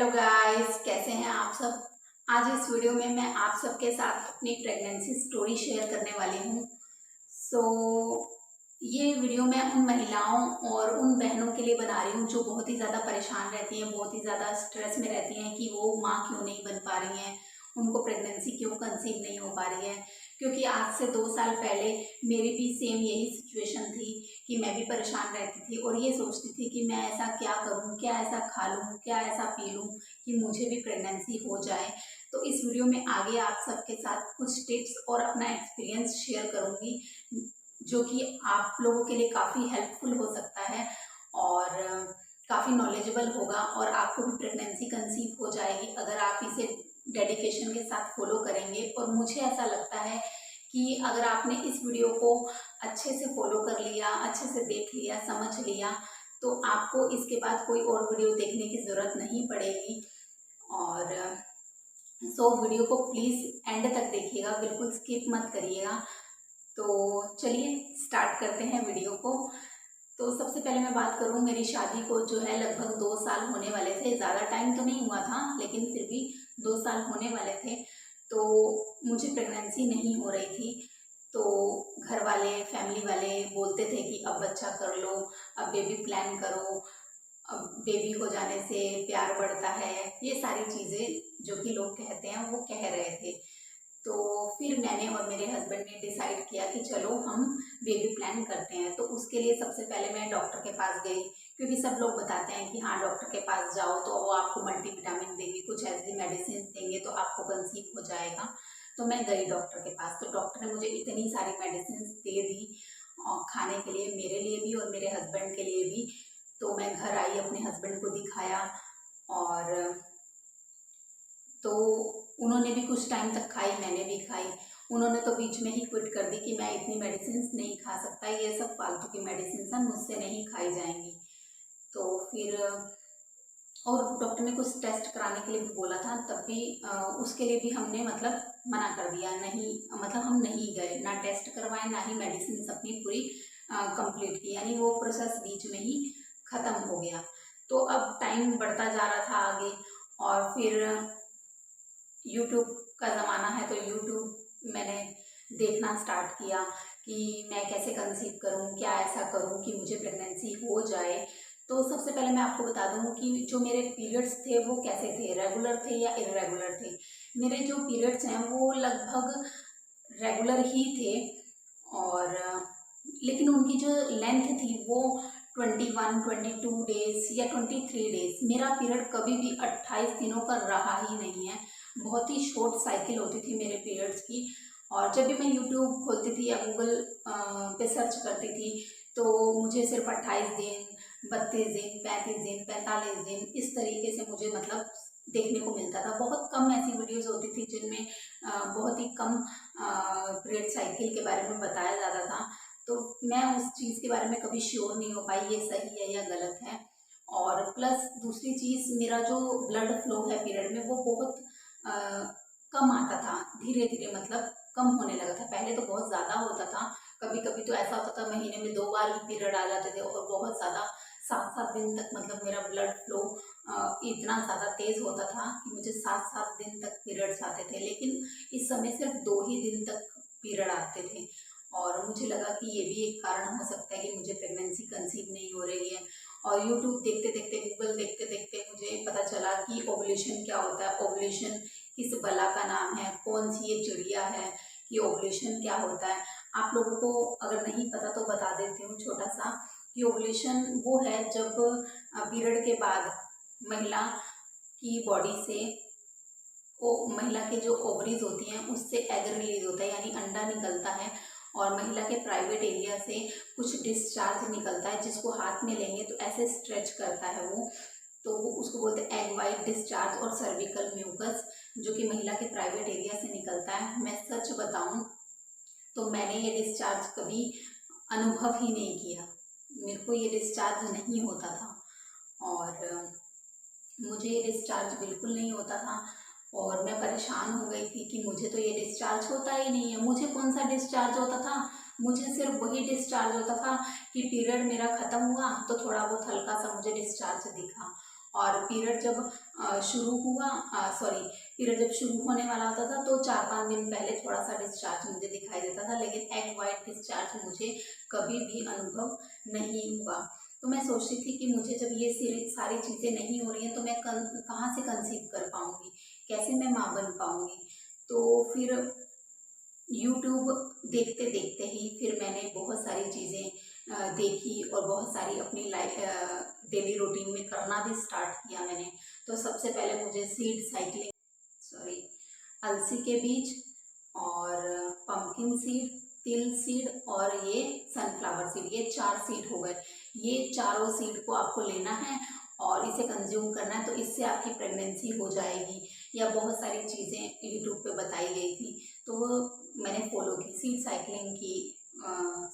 Hello guys, कैसे हैं आप सब। आज इस वीडियो में मैं आप सबके साथ अपनी प्रेगनेंसी स्टोरी शेयर करने वाली हूँ। सो ये वीडियो मैं उन महिलाओं और उन बहनों के लिए बना रही हूँ जो बहुत ही ज़्यादा परेशान रहती हैं, बहुत ही ज़्यादा स्ट्रेस में रहती हैं कि वो माँ क्यों नहीं बन पा रही हैं, उनको प्रेगनेंसी क्यों कंसीव नहीं हो पा रही है। क्योंकि आज से 2 साल पहले मेरी भी सेम यही सिचुएशन थी कि मैं भी परेशान रहती थी और ये सोचती थी कि मैं ऐसा क्या करूं, क्या ऐसा खा लूं, क्या ऐसा पी लूं कि मुझे भी प्रेगनेंसी हो जाए। तो इस वीडियो में आगे आप सबके साथ कुछ टिप्स और अपना एक्सपीरियंस शेयर करूंगी जो कि आप लोगों के लिए काफ़ी हेल्पफुल हो सकता है और काफ़ी नॉलेजेबल होगा और आपको भी प्रेगनेंसी कंसीव हो जाएगी अगर आप इसे डेडिकेशन के साथ फॉलो करेंगे। और मुझे ऐसा लगता है कि अगर आपने इस वीडियो को अच्छे से फॉलो कर लिया, अच्छे से देख लिया, समझ लिया, तो आपको इसके बाद कोई और वीडियो देखने की ज़रूरत नहीं पड़ेगी। और सो वीडियो को प्लीज़ एंड तक देखिएगा, बिल्कुल स्किप मत करिएगा। तो चलिए स्टार्ट करते हैं वीडियो को। तो सबसे पहले मैं बात करूं, मेरी शादी को जो है लगभग 2 साल होने वाले थे। ज़्यादा टाइम तो नहीं हुआ था लेकिन फिर भी 2 साल होने वाले थे। तो मुझे प्रेगनेंसी नहीं हो रही थी। तो घर वाले, फैमिली वाले बोलते थे कि अब बच्चा कर लो, अब बेबी प्लान करो, अब बेबी हो जाने से प्यार बढ़ता है, ये सारी चीज़ें जो कि लोग कहते हैं वो कह रहे थे। तो फिर मैंने और मेरे हस्बैंड ने डिसाइड किया कि चलो हम बेबी प्लान करते हैं। तो उसके लिए सबसे पहले मैं डॉक्टर के पास गई, क्योंकि सब लोग बताते हैं कि हाँ डॉक्टर के पास जाओ तो वो आपको मल्टीविटामिन देंगे, कुछ ऐसी मेडिसिन देंगे तो आपको कंसीव हो जाएगा। तो मैं गई डॉक्टर के पास, तो डॉक्टर ने मुझे इतनी सारी मेडिसिन दे दी खाने के लिए, मेरे लिए भी और मेरे हस्बैंड के लिए भी। तो मैं घर आई, अपने हस्बैंड को दिखाया और तो उन्होंने भी कुछ टाइम तक खाई, मैंने भी खाई। उन्होंने तो बीच में ही क्विट कर दी कि मैं इतनी मेडिसिन नहीं खा सकता, ये सब फालतू की मेडिसिन हैं, मुझसे नहीं खाई जाएंगी। तो फिर और डॉक्टर ने कुछ टेस्ट कराने के लिए भी बोला था, तब भी उसके लिए भी हमने मतलब मना कर दिया, नहीं मतलब हम नहीं गए, ना टेस्ट करवाए ना ही मेडिसिन अपनी पूरी कंप्लीट की, यानी वो प्रोसेस बीच में ही ख़त्म हो गया। तो अब टाइम बढ़ता जा रहा था आगे और फिर यूट्यूब का ज़माना है तो यूट्यूब मैंने देखना स्टार्ट किया कि मैं कैसे कंसीव करूं, क्या ऐसा करूं कि मुझे प्रेगनेंसी हो जाए। तो सबसे पहले मैं आपको बता दूं कि जो मेरे पीरियड्स थे वो कैसे थे, रेगुलर थे या इरेगुलर थे। मेरे जो पीरियड्स हैं वो लगभग रेगुलर ही थे और लेकिन उनकी जो लेंथ थी वो 21-22 डेज या 23 डेज। मेरा पीरियड कभी भी 28 दिनों का रहा ही नहीं है, बहुत ही शॉर्ट साइकिल होती थी मेरे पीरियड्स की। और जब भी मैं यूट्यूब खोलती थी या गूगल पे सर्च करती थी तो मुझे सिर्फ 28 दिन, 32 दिन, 35 दिन, 45 दिन इस तरीके से मुझे मतलब देखने को मिलता था। बहुत कम ऐसी वीडियोस होती थी जिनमें बहुत ही कम पीरियड साइकिल के बारे में बताया जाता था। तो मैं उस चीज़ के बारे में कभी श्योर नहीं हो पाई ये सही है या गलत है। और प्लस दूसरी चीज़, मेरा जो ब्लड फ्लो है पीरियड में वो बहुत अ, कम आता था, धीरे धीरे मतलब कम होने लगा था। पहले तो बहुत ज़्यादा होता था, कभी कभी तो ऐसा होता था महीने में 2 बार भी पीरियड आ जाते थे और बहुत ज़्यादा 7-7 दिन तक मतलब मेरा ब्लड फ्लो इतना ज़्यादा तेज़ होता था कि मुझे 7-7 दिन तक पीरियड्स आते थे। लेकिन इस समय सिर्फ 2 ही दिन तक पीरियड आते थे और मुझे लगा कि ये भी एक कारण हो सकता है कि मुझे प्रेगनेंसी कंसीव नहीं हो रही है। और यूट्यूब देखते देखते, गूगल देखते देखते मुझे पता चला कि ओवुलेशन क्या होता है, ओवुलेशन किस बला का नाम है, कौन सी ये चिड़िया है कि ओवुलेशन क्या होता है। आप लोगों को अगर नहीं पता तो बता देती हूँ छोटा सा कि ओवुलेशन वो है जब पीरियड के बाद महिला की बॉडी से वो महिला के जो ओवरीज होती हैं उससे एग रिलीज होता है, यानी अंडा निकलता है और महिला के प्राइवेट एरिया से कुछ डिस्चार्ज निकलता है जिसको हाथ में लेंगे तो ऐसे स्ट्रेच करता है वो। तो वो उसको बोलते हैं एग वाइट डिस्चार्ज और सर्विकल म्यूकस, जो कि महिला के प्राइवेट एरिया से निकलता है। मैं सच बताऊं तो मैंने ये डिस्चार्ज कभी अनुभव ही नहीं किया, मेरे को ये डिस्चार्ज नहीं होता था और मुझे ये डिस्चार्ज बिल्कुल नहीं होता था। और मैं परेशान हो गई थी कि मुझे तो ये डिस्चार्ज होता ही नहीं है, मुझे कौन सा डिस्चार्ज होता था। मुझे सिर्फ वही डिस्चार्ज होता था कि पीरियड मेरा ख़त्म हुआ तो थोड़ा बहुत हल्का सा मुझे डिस्चार्ज दिखा और पीरियड जब शुरू हुआ सॉरी पीरियड जब शुरू होने वाला होता था तो 4-5 दिन पहले थोड़ा सा डिस्चार्ज मुझे दिखाई देता था, लेकिन एग वाइट डिस्चार्ज मुझे कभी भी अनुभव नहीं हुआ। तो मैं सोचती थी कि मुझे जब ये सारी चीज़ें नहीं हो रही हैं तो मैं कहाँ से कंसीव कर पाऊँगी, कैसे मैं माँ बन पाऊँगी। तो फिर यूट्यूब देखते देखते ही फिर मैंने बहुत सारी चीज़ें देखी और बहुत सारी अपनी लाइफ डेली रूटीन में करना भी स्टार्ट किया मैंने। तो सबसे पहले मुझे सीड साइकिलिंग सॉरी अलसी के बीज और पंपकिन सीड, तिल सीड और ये सनफ्लावर सीड, ये 4 सीड हो गए। ये चारों सीड को आपको लेना है और इसे कंज्यूम करना है, तो इससे आपकी प्रेगनेंसी हो जाएगी। या बहुत सारी चीज़ें यूट्यूब पे बताई गई थी तो वो मैंने फॉलो की। सीड साइकिलिंग की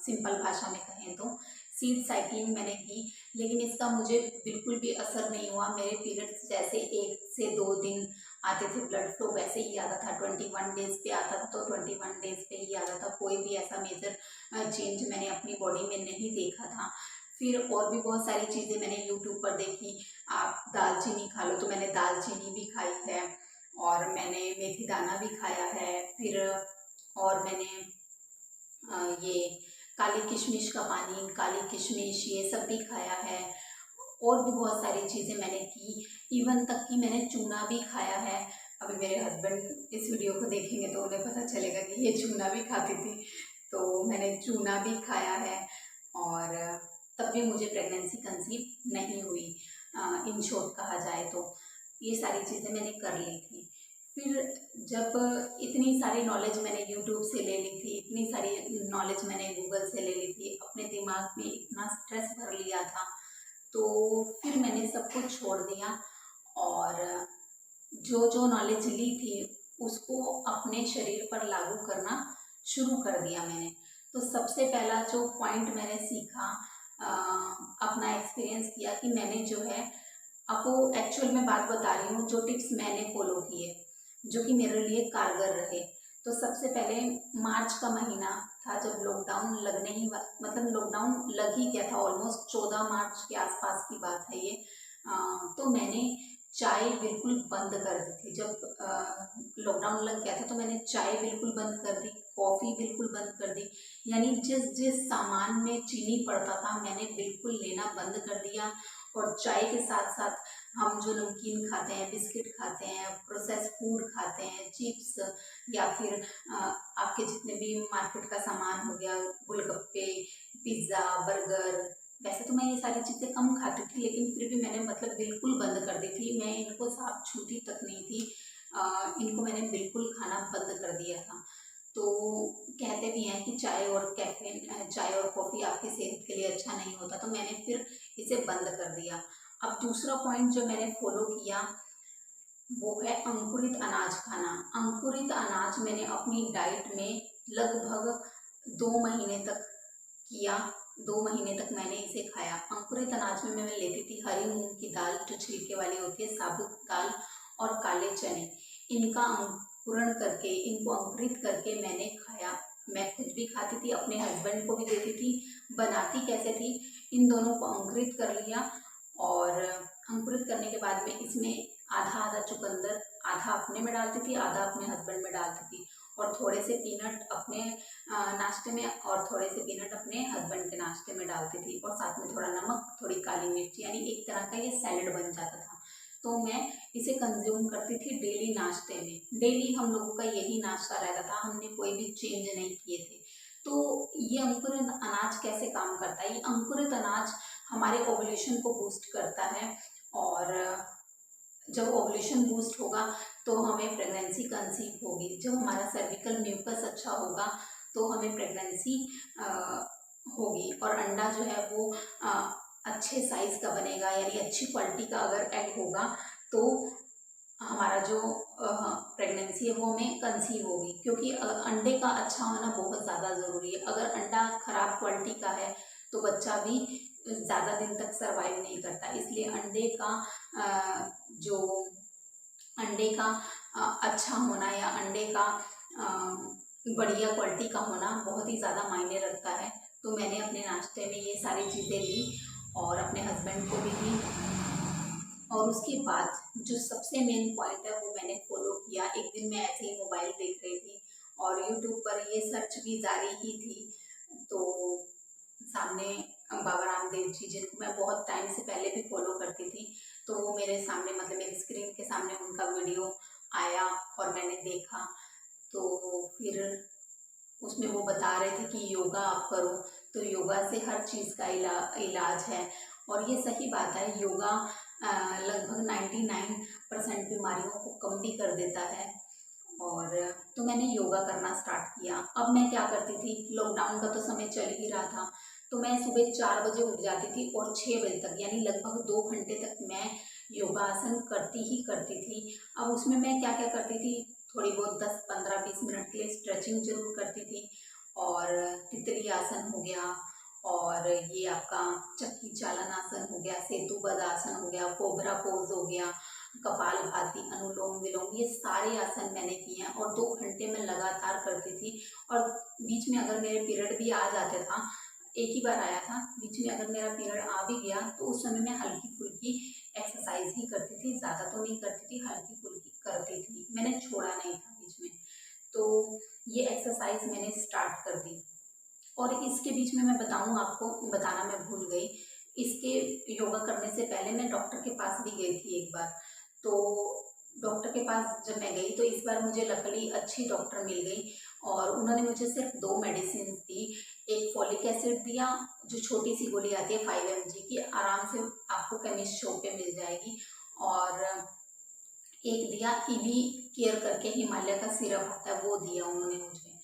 सिंपल भाषा में कहें तो सीड साइकिलिंग मैंने की, लेकिन इसका मुझे बिल्कुल भी असर नहीं हुआ। मेरे पीरियड्स जैसे 1 से 2 दिन आते थे, ब्लड फ्लो वैसे ही आता था। 21 डेज पे आता था तो 21 डेज पे ही आता था। कोई भी ऐसा मेजर चेंज मैंने अपनी बॉडी में नहीं देखा था। फिर और भी बहुत सारी चीज़ें मैंने यूट्यूब पर देखी। आप दालचीनी खा लो, तो मैंने दालचीनी भी खाई है और मैंने मेथी दाना भी खाया है। फिर और मैंने ये काली किशमिश का पानी, काली किशमिश, ये सब भी खाया है। और भी बहुत सारी चीज़ें मैंने की, इवन तक कि मैंने चूना भी खाया है। अभी मेरे हस्बैंड इस वीडियो को देखेंगे तो उन्हें पता चलेगा कि ये चूना भी खाती थी। तो मैंने चूना भी खाया है और तब भी मुझे प्रेगनेंसी कंसीव नहीं हुई। इन शॉर्ट कहा जाए तो ये सारी चीज़ें मैंने कर ली थी। फिर जब इतनी सारी नॉलेज मैंने यूट्यूब से ले ली थी, इतनी सारी नॉलेज मैंने गूगल से ले ली थी, अपने दिमाग में इतना स्ट्रेस भर लिया था, तो फिर मैंने सब कुछ छोड़ दिया और जो जो नॉलेज ली थी उसको अपने शरीर पर लागू करना शुरू कर दिया मैंने। तो सबसे पहला जो पॉइंट मैंने सीखा, अपना एक्सपीरियंस किया कि मैंने जो है, आपको एक्चुअल में बात बता रही हूँ, जो टिप्स मैंने फॉलो किए जो कि मेरे लिए कारगर रहे। तो सबसे पहले मार्च का महीना था जब लॉकडाउन लगने ही मतलब लॉकडाउन लग ही गया था, ऑलमोस्ट 14 मार्च के आसपास की बात है ये। तो मैंने चाय बिल्कुल बंद कर दी थी। जब लॉकडाउन लग गया था तो मैंने चाय बिल्कुल बंद कर दी, कॉफ़ी बिल्कुल बंद कर दी। यानी जिस जिस सामान में चीनी पड़ता था मैंने बिल्कुल लेना बंद कर दिया। और चाय के साथ साथ हम जो नमकीन खाते हैं, बिस्किट खाते हैं, प्रोसेस फूड खाते हैं, चिप्स या फिर आपके जितने भी मार्केट का सामान हो गया, गोलगप्पे, पिज़्ज़ा, बर्गर, वैसे तो मैं ये सारी चीज़ें कम खाती थी लेकिन फिर भी मैंने मतलब बिल्कुल बंद कर दी थी। मैं इनको साफ छूती तक नहीं थी। इनको मैंने बिल्कुल खाना बंद कर दिया था। तो कहते भी हैं कि चाय और कैफीन, चाय और कॉफ़ी आपकी सेहत के लिए अच्छा नहीं होता, तो मैंने फिर इसे बंद कर दिया। अब दूसरा पॉइंट जो मैंने फॉलो किया वो है अंकुरित अनाज खाना। अंकुरित अनाज मैंने अपनी डाइट में लगभग 2 महीने तक किया। 2 महीने तक मैंने इसे खाया। अंकुरित अनाज में मैं लेती थी हरी मूंग की दाल जो छिलके वाली होती है, साबुत दाल और काले चने। इनका अंकुरण करके, इनको अंकुरित करके मैंने खाया। मैं खुद भी खाती थी, अपने हस्बैंड को भी देती थी। बनाती कैसे थी, इन दोनों को अंकुरित कर लिया और अंकुरित करने के बाद में इसमें आधा आधा चुकंदर, आधा अपने में डालती थी, आधा अपने हस्बैंड में डालती थी और थोड़े से पीनट अपने नाश्ते में और थोड़े से पीनट अपने हस्बैंड के नाश्ते में डालती थी और साथ में थोड़ा नमक, थोड़ी काली मिर्च, यानी एक तरह का ये सैलेड बन जाता था। तो मैं इसे कंज्यूम करती थी डेली नाश्ते में। डेली हम लोगों का यही नाश्ता रहता था, हमने कोई भी चेंज नहीं किए थे। तो ये अंकुरित अनाज कैसे काम करता है? ये अंकुरित अनाज हमारे ओवुलेशन को बूस्ट करता है और जब ओवुलेशन बूस्ट होगा तो हमें प्रेगनेंसी कंसीव होगी। जब हमारा सर्विकल म्यूकस अच्छा होगा तो हमें प्रेगनेंसी होगी और अंडा जो है वो अच्छे साइज़ का बनेगा, यानी अच्छी क्वालिटी का अगर एग होगा तो हमारा जो प्रेगनेंसी है वो हमें कंसीव होगी। क्योंकि अंडे का अच्छा होना बहुत ज़्यादा ज़रूरी है। अगर अंडा ख़राब क्वालिटी का है तो बच्चा भी ज़्यादा दिन तक सर्वाइव नहीं करता। इसलिए जो अंडे का अच्छा होना या अंडे का बढ़िया क्वालिटी का होना बहुत ही ज़्यादा मायने रखता है। तो मैंने अपने नाश्ते में ये सारी चीज़ें ली और अपने हस्बैंड को भी दी। और उसके बाद जो सबसे मेन पॉइंट है वो मैंने फॉलो किया। एक दिन मैं ऐसे ही मोबाइल देख रही थी और यूट्यूब पर ये सर्च भी जारी ही थी, तो सामने बाबा रामदेव जी, जिनको मैं बहुत टाइम से पहले भी फॉलो करती थी, तो वो मेरे सामने, मतलब मेरी स्क्रीन के सामने उनका वीडियो आया और मैंने देखा। तो फिर उसमें वो बता रहे थे कि योगा आप करो, तो योगा से हर चीज़ का इलाज है। और ये सही बात है, योगा लगभग 99% बीमारियों को कम भी कर देता है। और तो मैंने योगा करना स्टार्ट किया। अब मैं क्या करती थी, लॉकडाउन का तो समय चल ही रहा था, तो मैं सुबह 4 बजे उठ जाती थी और 6 बजे तक, यानी लगभग 2 घंटे तक मैं योगासन करती ही करती थी। अब उसमें मैं क्या क्या करती थी, थोड़ी बहुत 10, 15, 20 मिनट के लिए स्ट्रेचिंग जरूर करती थी, और तितली आसन हो गया, और ये आपका चक्की चालन आसन हो गया, सेतुबद्ध आसन हो गया, कोबरा पोज हो गया, कपालभाति, अनुलोम विलोम, ये सारे आसन मैंने किए हैं और 2 घंटे में लगातार करती थी। और बीच में अगर मेरे पीरियड भी आ जाते था, एक ही बार आया था, बीच में अगर मेरा पीरियड आ भी गया तो उस समय मैं हल्की फुल्की एक्सरसाइज ही करती थी, ज़्यादा तो नहीं करती थी, हल्की फुल्की करती थी, मैंने छोड़ा नहीं था बीच में। तो ये एक्सरसाइज मैंने स्टार्ट कर दी। और इसके बीच में मैं बताऊं, आपको बताना मैं भूल गई, इसके योगा करने से पहले मैं डॉक्टर के पास भी गई थी एक बार। तो डॉक्टर के पास जब मैं गई तो इस बार मुझे लकीली अच्छी डॉक्टर मिल गई, और उन्होंने मुझे सिर्फ 2 मेडिसिन दी। एक फॉलिक एसिड दिया, जो छोटी सी गोली आती है 5 mg की, आराम से आपको केमिस्ट शॉप पे मिल जाएगी। और एक दिया ईवी केयर करके, हिमालय का सिरप आता है, वो दिया उन्होंने मुझे।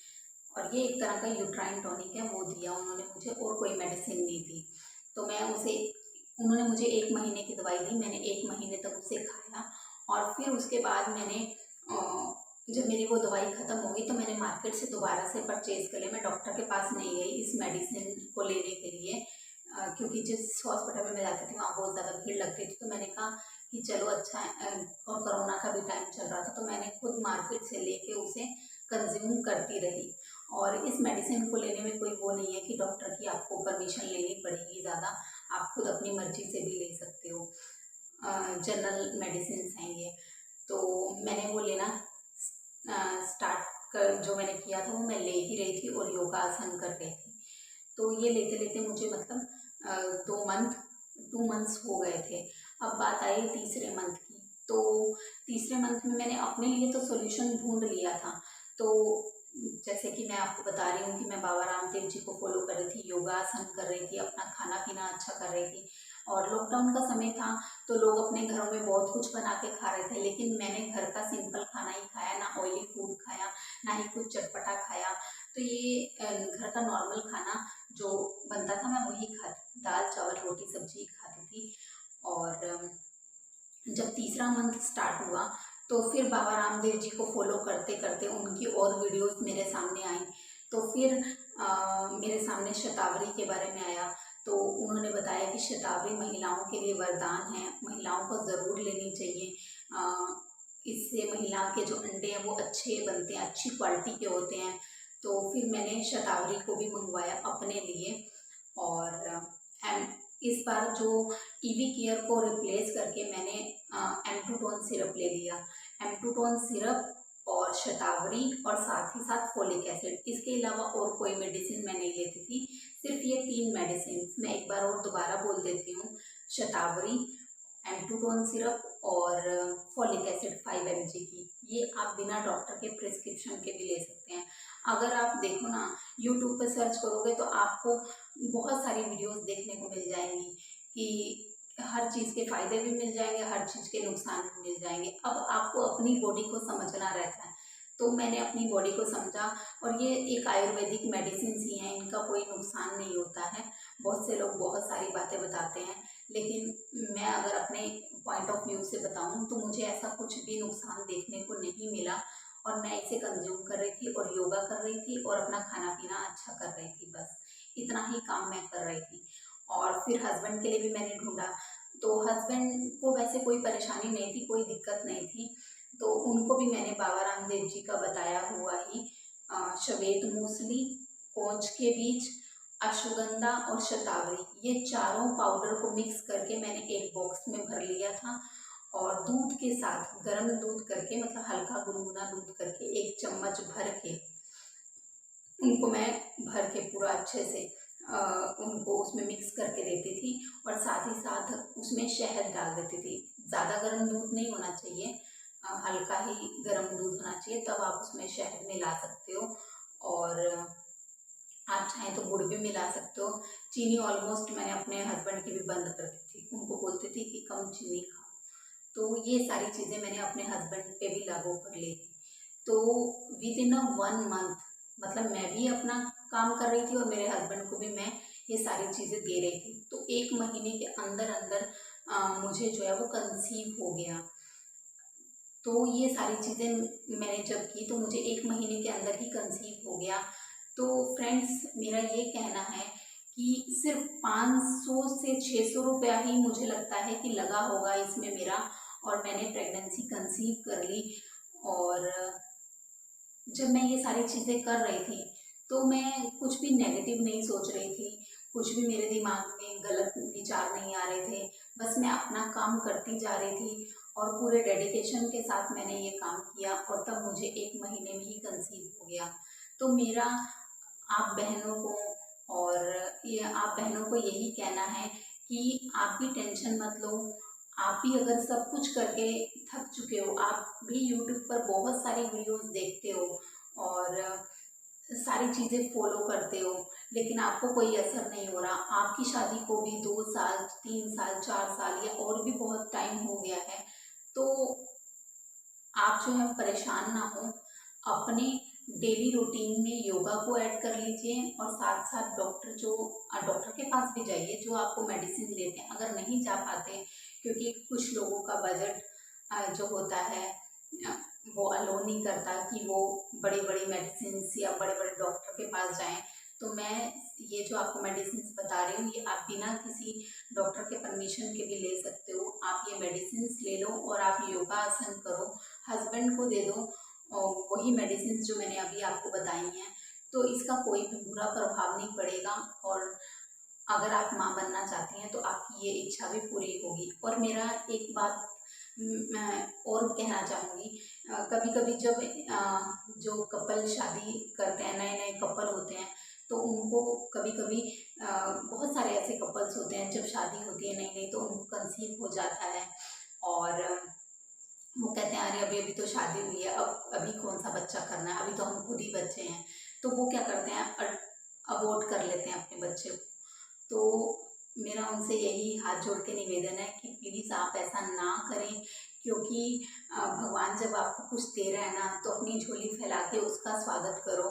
और ये एक तरह का यूट्राइन टॉनिक है, वो दिया उन्होंने मुझे, और कोई मेडिसिन नहीं दी। तो मैं उसे, उन्होंने मुझे 1 महीने की दवाई दी, मैंने 1 महीने तक उसे खाया। और फिर उसके बाद मैंने जब मेरी वो दवाई ख़त्म हो गई तो मैंने मार्केट से दोबारा से परचेज़ कर लिया। मैं डॉक्टर के पास नहीं गई इस मेडिसिन को लेने के लिए, क्योंकि जिस हॉस्पिटल में मैं जाती थी वहाँ बहुत ज़्यादा भीड़ लगती थी। तो मैंने कहा कि चलो अच्छा है, और कोरोना का भी टाइम चल रहा था, तो मैंने खुद मार्केट से लेके उसे कंज्यूम करती रही। और इस मेडिसिन को लेने में कोई वो नहीं है कि डॉक्टर की आपको परमिशन लेनी पड़ेगी ज़्यादा, आप खुद अपनी मर्जी से भी ले सकते हो। जनरल मेडिसिन हैं ये। तो मैंने वो लेना स्टार्ट कर, जो मैंने किया था वो मैं ले ही रही थी और योगासन कर रही थी। तो ये लेते लेते मुझे मतलब 2 मंथ्स हो गए थे। अब बात आई तीसरे मंथ की। तो तीसरे मंथ में मैंने अपने लिए तो सोल्यूशन ढूंढ लिया था। तो जैसे कि मैं आपको बता रही हूँ कि मैं बाबा रामदेव जी को फॉलो कर रही थी, योगासन कर रही थी, अपना खाना पीना अच्छा कर रही थी। और लॉकडाउन का समय था तो लोग अपने घरों में बहुत कुछ बना के खा रहे थे, लेकिन मैंने घर का सिंपल खाना ही खाया, ना ऑयली फूड खाया, ना ही कुछ चटपटा खाया। तो ये घर का नॉर्मल खाना जो बनता था मैं वही खाती, दाल चावल रोटी सब्जी खाती थी। और जब तीसरा मंथ स्टार्ट हुआ तो फिर बाबा रामदेव जी को फॉलो करते करते उनकी और वीडियोस मेरे सामने आई। तो फिर मेरे सामने शतावरी के बारे में आया। तो उन्होंने बताया कि शतावरी महिलाओं के लिए वरदान है, महिलाओं को ज़रूर लेनी चाहिए। इससे महिला के जो अंडे हैं वो अच्छे बनते हैं, अच्छी क्वालिटी के होते हैं। तो फिर मैंने शतावरी को भी मंगवाया अपने लिए। और इस बार जो ईवी केयर को रिप्लेस करके मैंने एम्टूटोन सिरप ले लिया। एम्टूटोन सिरप और शतावरी और साथ ही साथ फोलिक एसिड, इसके अलावा और कोई मेडिसिन मैं नहीं लेती थी। सिर्फ ये 3 मेडिसिन मैं एक बार और दोबारा बोल देती हूँ। शतावरी, एम्टूटोन सिरप और फॉलिक एसिड 5 mg की, ये आप बिना डॉक्टर के प्रिस्क्रिप्शन के भी ले सकते हैं। अगर आप देखो ना, यूट्यूब पर सर्च करोगे तो आपको बहुत सारी वीडियोस देखने को मिल जाएंगी कि हर चीज़ के फ़ायदे भी मिल जाएंगे, हर चीज़ के नुकसान भी मिल जाएंगे। अब आपको अपनी बॉडी को समझना रहता है। तो मैंने अपनी बॉडी को समझा, और ये एक आयुर्वेदिक मेडिसिन ही हैं, इनका कोई नुकसान नहीं होता है। बहुत से लोग बहुत सारी बातें बताते हैं, लेकिन मैं अगर अपने पॉइंट ऑफ व्यू से बताऊं तो मुझे ऐसा कुछ भी नुकसान देखने को नहीं मिला। और मैं इसे कंज्यूम कर रही थी और योगा कर रही थी और अपना खाना पीना अच्छा कर रही थी, बस इतना ही काम मैं कर रही थी। और फिर हस्बैंड के लिए भी मैंने ढूंढा। तो हस्बैंड को वैसे कोई परेशानी नहीं थी, कोई दिक्कत नहीं थी। तो उनको भी मैंने बाबा रामदेव जी का बताया हुआ ही श्वेत मूसली, कोंच के बीज, अश्वगंधा और शतावरी, ये चारों पाउडर को मिक्स करके मैंने एक बॉक्स में भर लिया था। और दूध के साथ गर्म दूध करके, मतलब हल्का गुनगुना दूध करके 1 चम्मच भर के उनको मैं भर के पूरा अच्छे से उनको उसमें मिक्स करके देती थी। और साथ ही साथ उसमें शहद डाल देती थी। ज़्यादा गर्म दूध नहीं होना चाहिए, हल्का ही गर्म दूध होना चाहिए, तब आप उसमें शहद मिला सकते हो। और आप चाहें तो गुड़ भी मिला सकते हो। चीनी ऑलमोस्ट मैंने अपने हस्बैंड की भी बंद कर दी थी, उनको बोलती थी कि कम चीनी खाओ। तो ये सारी चीज़ें मैंने अपने हस्बैंड पे भी लागू कर ली थी। तो विद इन 1 मंथ, मतलब मैं भी अपना काम कर रही थी और मेरे हस्बैंड को भी मैं ये सारी चीज़ें दे रही थी। तो 1 महीने के अंदर अंदर मुझे जो है वो कंसीव हो गया। तो ये सारी चीज़ें मैंने जब की तो मुझे 1 महीने के अंदर ही कंसीव हो गया। तो फ्रेंड्स, मेरा ये कहना है कि सिर्फ 500 से 600 रुपया ही मुझे लगता है कि लगा होगा इसमें मेरा, और मैंने प्रेगनेंसी कंसीव कर ली। और जब मैं ये सारी चीज़ें कर रही थी तो मैं कुछ भी नेगेटिव नहीं सोच रही थी, कुछ भी मेरे दिमाग में गलत विचार नहीं आ रहे थे। बस मैं अपना काम करती जा रही थी और पूरे डेडिकेशन के साथ मैंने ये काम किया, और तब मुझे 1 महीने में ही कंसीव हो गया। तो मेरा आप बहनों को और ये आप बहनों को यही कहना है कि आप भी टेंशन मत लो। आप भी अगर सब कुछ करके थक चुके हो, आप भी यूट्यूब पर बहुत सारी वीडियोस देखते हो और सारी चीज़ें फॉलो करते हो, लेकिन आपको कोई असर नहीं हो रहा। आपकी शादी को भी 2 साल, 3 साल, 4 साल या और भी बहुत टाइम हो गया है। तो आप जो है परेशान ना हो, अपने डेली रूटीन में योगा को ऐड कर लीजिए, और साथ साथ डॉक्टर के पास भी जाइए जो आपको मेडिसिन देते हैं। अगर नहीं जा पाते, क्योंकि कुछ लोगों का बजट जो होता है अ, वो अलो नहीं करता कि वो बड़ी बड़ी मेडिसिन या बड़े बड़े डॉक्टर के पास जाएं। तो मैं ये जो आपको मेडिसिन बता रही हूँ, ये आप बिना किसी डॉक्टर के परमिशन के भी ले सकते हो। आप ये मेडिसिन ले लो और आप योगा आसन करो, हस्बैंड को दे दो और वही मेडिसिन जो मैंने अभी आपको बताई हैं। तो इसका कोई भी बुरा प्रभाव नहीं पड़ेगा, और अगर आप माँ बनना चाहती हैं तो आपकी ये इच्छा भी पूरी होगी। और मेरा एक बात मैं और कहना चाहूँगी, कभी कभी जब जो कपल शादी करते हैं, नए नए कपल होते हैं, तो उनको कभी कभी बहुत सारे ऐसे कपल्स होते हैं, जब शादी होती है नई नई तो उनको कंसीव हो जाता है। और वो कहते हैं अरे अभी अभी तो शादी हुई है, अब अभी कौन सा बच्चा करना है, अभी तो हम खुद ही बच्चे हैं। तो वो क्या करते हैं, अबॉर्ट कर लेते हैं अपने बच्चे को। तो मेरा उनसे यही हाथ जोड़ के निवेदन है कि प्लीज़ आप ऐसा ना करें, क्योंकि भगवान जब आपको कुछ दे रहा है ना, तो अपनी झोली फैला के उसका स्वागत करो।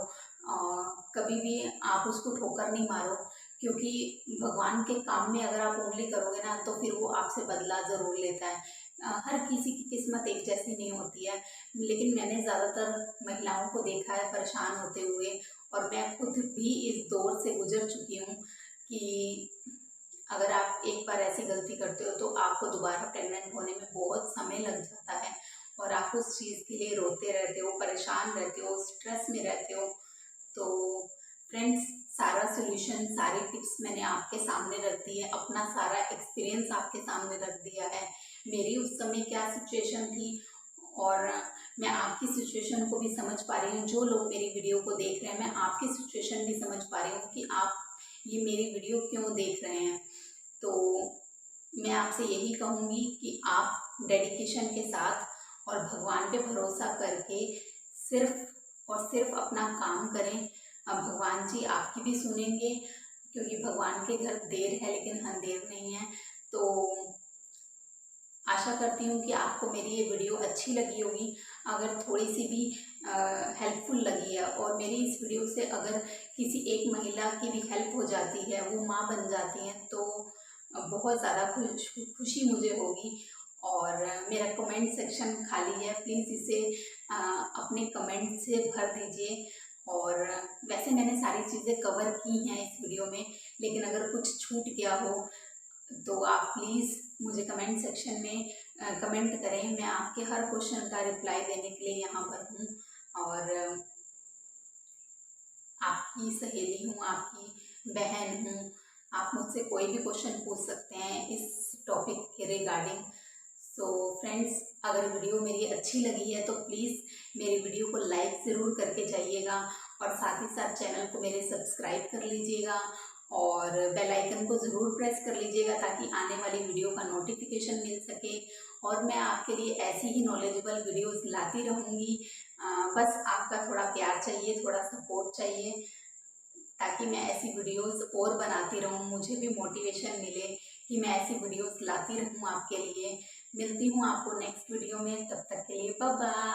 कभी भी आप उसको ठोकर नहीं मारो, क्योंकि भगवान के काम में अगर आप उंगली करोगे ना, तो फिर वो आपसे बदला ज़रूर लेता है। हर किसी की किस्मत एक जैसी नहीं होती है, लेकिन मैंने ज़्यादातर महिलाओं को देखा है परेशान होते हुए, और मैं खुद भी इस दौर से गुजर चुकी हूँ कि अगर आप एक बार ऐसी गलती करते हो तो आपको दोबारा प्रेग्नेंट होने में बहुत समय लग जाता है, और आप उस चीज़ के लिए रोते रहते हो, परेशान रहते हो, स्ट्रेस में रहते हो। तो फ्रेंड्स, सारा सोल्यूशन, सारी टिप्स मैंने आपके सामने रख दी है, अपना सारा एक्सपीरियंस आपके सामने रख दिया है। मेरी उस समय क्या सिचुएशन थी, और मैं आपकी सिचुएशन को भी समझ पा रही हूँ। जो लोग मेरी वीडियो को देख रहे हैं, मैं आपकी सिचुएशन भी समझ पा रही हूँ कि आप ये मेरी वीडियो क्यों देख रहे हैं। तो मैं आपसे यही कहूँगी कि आप डेडिकेशन के साथ और भगवान पे भरोसा करके सिर्फ और सिर्फ अपना काम करें। अब भगवान जी आपकी भी सुनेंगे, क्योंकि भगवान के घर देर है लेकिन अंधेर नहीं है। तो आशा करती हूँ कि आपको मेरी ये वीडियो अच्छी लगी होगी। अगर थोड़ी सी भी हेल्पफुल लगी है, और मेरी इस वीडियो से अगर किसी एक महिला की भी हेल्प हो जाती है, वो माँ बन जाती हैं, तो बहुत ज़्यादा खुशी मुझे होगी। और मेरा कमेंट सेक्शन खाली है, प्लीज़ इसे अपने कमेंट से भर दीजिए। और वैसे मैंने सारी चीज़ें कवर की हैं इस वीडियो में, लेकिन अगर कुछ छूट गया हो तो आप प्लीज़ मुझे कमेंट सेक्शन में कमेंट करें। मैं आपके हर क्वेश्चन का रिप्लाई देने के लिए यहाँ पर हूँ, और आपकी सहेली हूँ, आपकी बहन हूँ। आप मुझसे कोई भी क्वेश्चन पूछ सकते हैं इस टॉपिक के रिगार्डिंग। सो फ्रेंड्स, अगर वीडियो मेरी अच्छी लगी है तो प्लीज़ मेरी वीडियो को लाइक ज़रूर करके जाइएगा और साथ ही साथ चैनल को मेरे सब्सक्राइब कर लीजिएगा और बेल आइकन को ज़रूर प्रेस कर लीजिएगा ताकि आने वाली वीडियो का नोटिफिकेशन मिल सके और मैं आपके लिए ऐसी ही नॉलेजेबल वीडियोस लाती रहूँगी। बस आपका थोड़ा प्यार चाहिए, थोड़ा सपोर्ट चाहिए ताकि मैं ऐसी वीडियोस और बनाती रहूँ, मुझे भी मोटिवेशन मिले कि मैं ऐसी वीडियोस लाती रहूँ आपके लिए। मिलती हूँ आपको नेक्स्ट वीडियो में, तब तक के लिए बाय बाय।